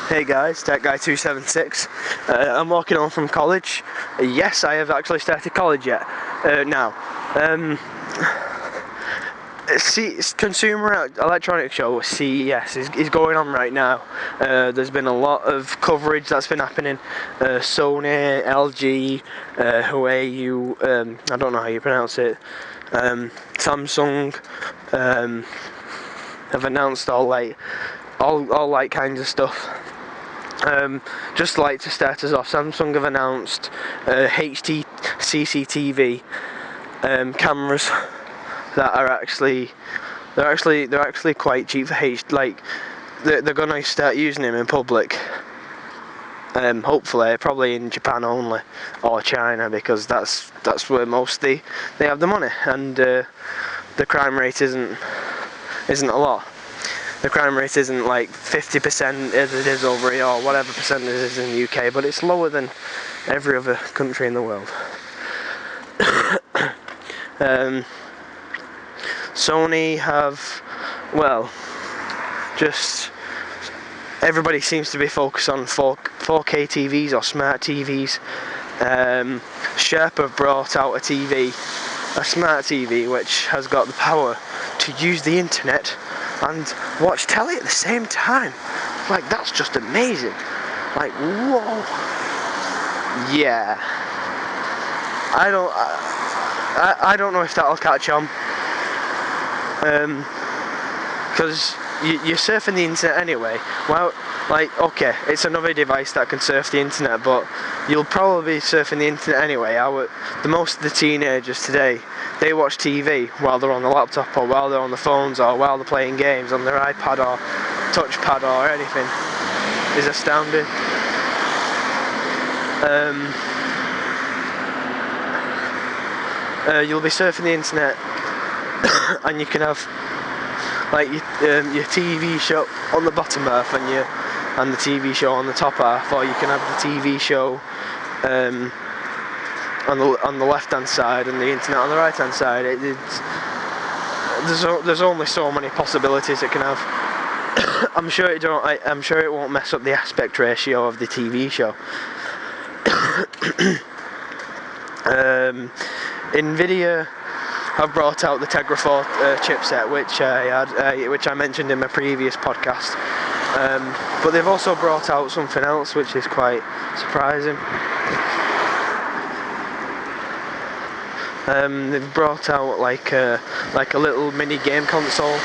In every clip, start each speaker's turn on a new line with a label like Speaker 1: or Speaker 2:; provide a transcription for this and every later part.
Speaker 1: Hey guys, TechGuy276. I'm walking home from college. Yes, I have actually started college yet. Now. Consumer Electronics Show, CES, is going on right now. There's been a lot of coverage that's been happening. Sony, LG, Huawei, I don't know how you pronounce it, Samsung, have announced all kinds of stuff. Just like to start us off, Samsung have announced HD CCTV cameras that are actually quite cheap for HD. They're gonna start using them in public. Hopefully, probably in Japan only or China, because that's where they have the money, and the crime rate isn't a lot. The crime rate isn't like 50% as it is over here, or whatever percent it is in the UK, but it's lower than every other country in the world. Sony have, just everybody seems to be focused on 4K TVs or smart TVs. Sharp have brought out a smart TV, which has got the power to use the internet and watch telly at the same time. Like, that's just amazing. Like, whoa. Yeah. I don't know if that'll catch on. Because you're surfing the internet anyway. Well, okay, it's another device that can surf the internet, but you'll probably be surfing the internet anyway. Most of the teenagers today, they watch TV while they're on the laptop, or while they're on the phones, or while they're playing games on their iPad or touchpad or anything. It's astounding. You'll be surfing the internet and you can have your TV show on the bottom half and the TV show on the top half, or you can have the TV show on the left hand side and the internet on the right hand side. There's only so many possibilities it can have. I'm sure it won't mess up the aspect ratio of the TV show. Nvidia have brought out the Tegra 4 chipset, which I mentioned in my previous podcast. But they've also brought out something else which is quite surprising. They've brought out like a little mini game console.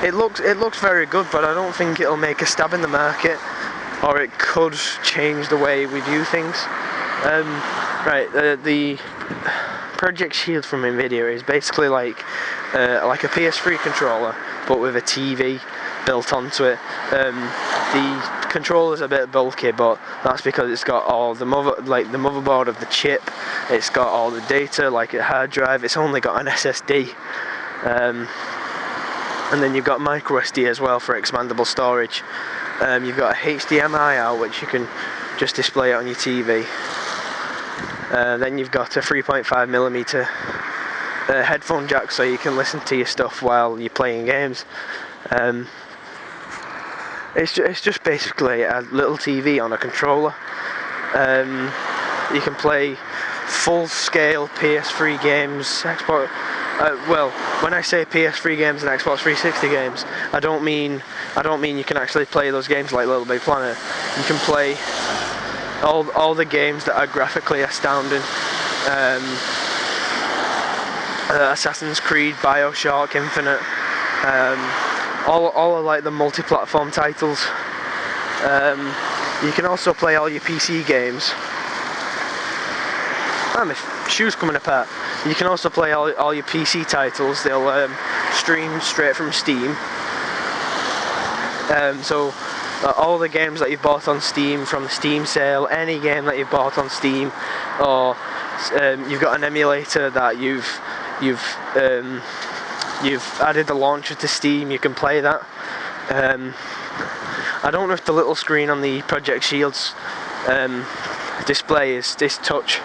Speaker 1: It looks very good, but I don't think it'll make a stab in the market, or it could change the way we view things. The Project Shield from Nvidia is basically like a PS3 controller, but with a TV built onto it. The controller's a bit bulky, but that's because it's got all the motherboard of the chip. It's got all the data, like a hard drive. It's only got an SSD, and then you've got micro SD as well for expandable storage. You've got a HDMI out, which you can just display it on your TV. Then you've got a 3.5mm headphone jack, so you can listen to your stuff while you're playing games. It's just basically a little TV on a controller. You can play full-scale PS3 games, when I say PS3 games and Xbox 360 games, I don't mean you can actually play those games like Little Big Planet. You can play all the games that are graphically astounding. Assassin's Creed, BioShock Infinite, all of like the multi-platform titles. You can also play all your PC games. My shoe's coming apart. You can also play all your PC titles. They'll stream straight from Steam. All the games that you've bought on Steam from the Steam sale, any game that you've bought on Steam, or you've got an emulator that you've added the launcher to Steam, you can play that. I don't know if the little screen on the Project Shield's display is this touch,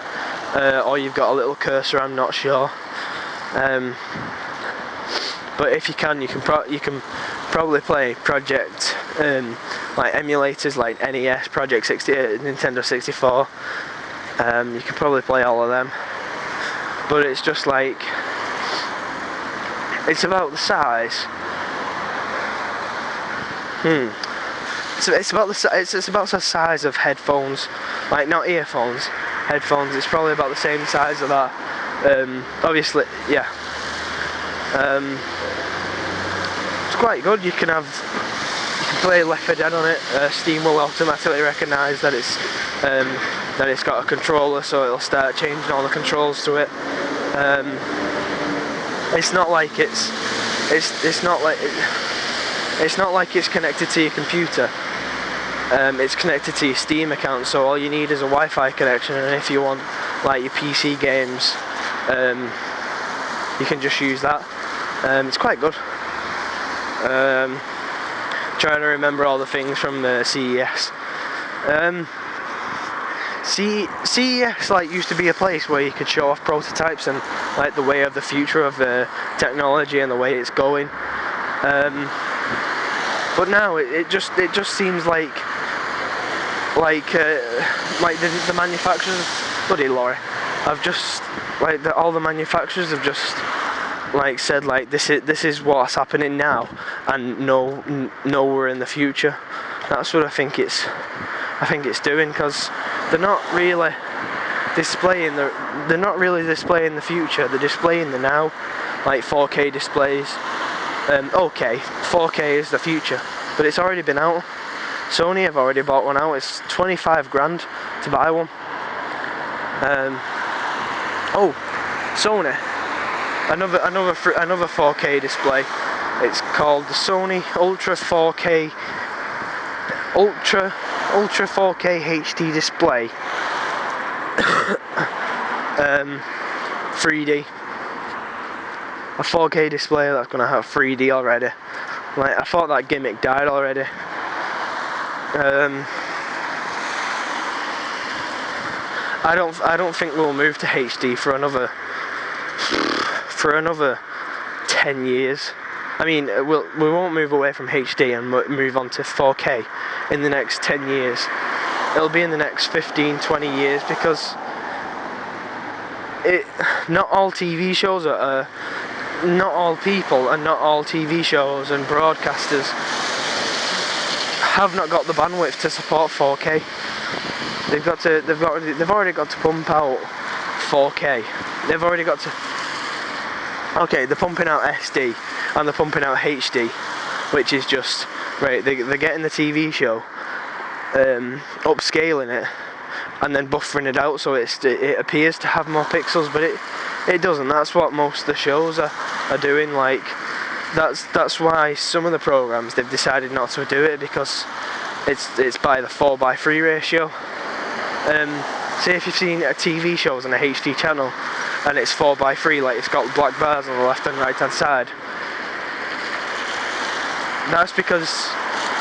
Speaker 1: or you've got a little cursor, I'm not sure. But if you can, you can probably play Project, like emulators like NES, Project 60, Nintendo 64. You can probably play all of them. But it's just like, it's about the size. It's about the size of headphones, like not earphones, headphones. It's probably about the same size of that. Obviously, yeah. It's quite good. You can play Left 4 Dead on it. Steam will automatically recognise that it's got a controller, so it'll start changing all the controls to it. It's not like it's connected to your computer. It's connected to your Steam account, so all you need is a Wi-Fi connection, and if you want like your PC games, you can just use that. It's quite good. Trying to remember all the things from CES. CES used to be a place where you could show off prototypes and like the way of the future of technology and the way it's going. But now it just seems like the manufacturers, bloody lorry, have just all the manufacturers have just said this is what's happening now, and nowhere in the future. That's what I think it's doing, because they're not really displaying the future. They're displaying the now, like 4K displays. Okay, 4K is the future, but it's already been out. Sony have already bought one out. It's 25 grand to buy one. Sony, another 4K display. It's called the Sony Ultra 4K HD display. 3D. A 4K display that's gonna have 3D already. I thought that gimmick died already. I don't think we'll move to HD for another 10 years. I mean, we won't move away from HD and move on to 4K in the next 10 years. It'll be in the next 15-20 years, because not all TV shows are not all people and not all TV shows and broadcasters have not got the bandwidth to support 4K. They've already got to pump out 4K. They've already got to. Okay, they're pumping out SD and they're pumping out HD, which is just right. They're getting the TV show, upscaling it, and then buffering it out so it appears to have more pixels, but it doesn't. That's what most of the shows are doing. That's why some of the programs they've decided not to do it, because it's by the 4:3 ratio. Say if you've seen TV shows on a HD channel and it's 4:3, it's got black bars on the left and right hand side. That's because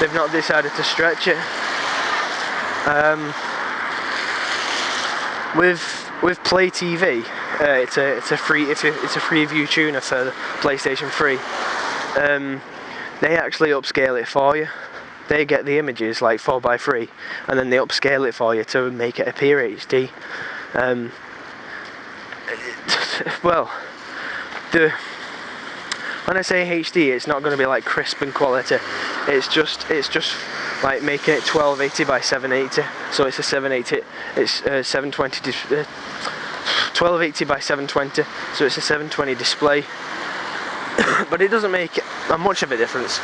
Speaker 1: they've not decided to stretch it. With Play TV, it's a free view tuner for the PlayStation 3. They actually upscale it for you. They get the images 4:3, and then they upscale it for you to make it appear HD. Well, when I say HD, it's not going to be crisp and quality. It's just making it 1280 by 780. So it's a 720. It's 1280 by 720. So it's a 720 display. But it doesn't make much of a difference.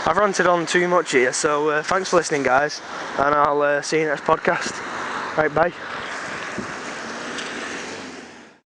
Speaker 1: I've ranted on too much here, so thanks for listening, guys, and I'll see you next podcast. Right, bye.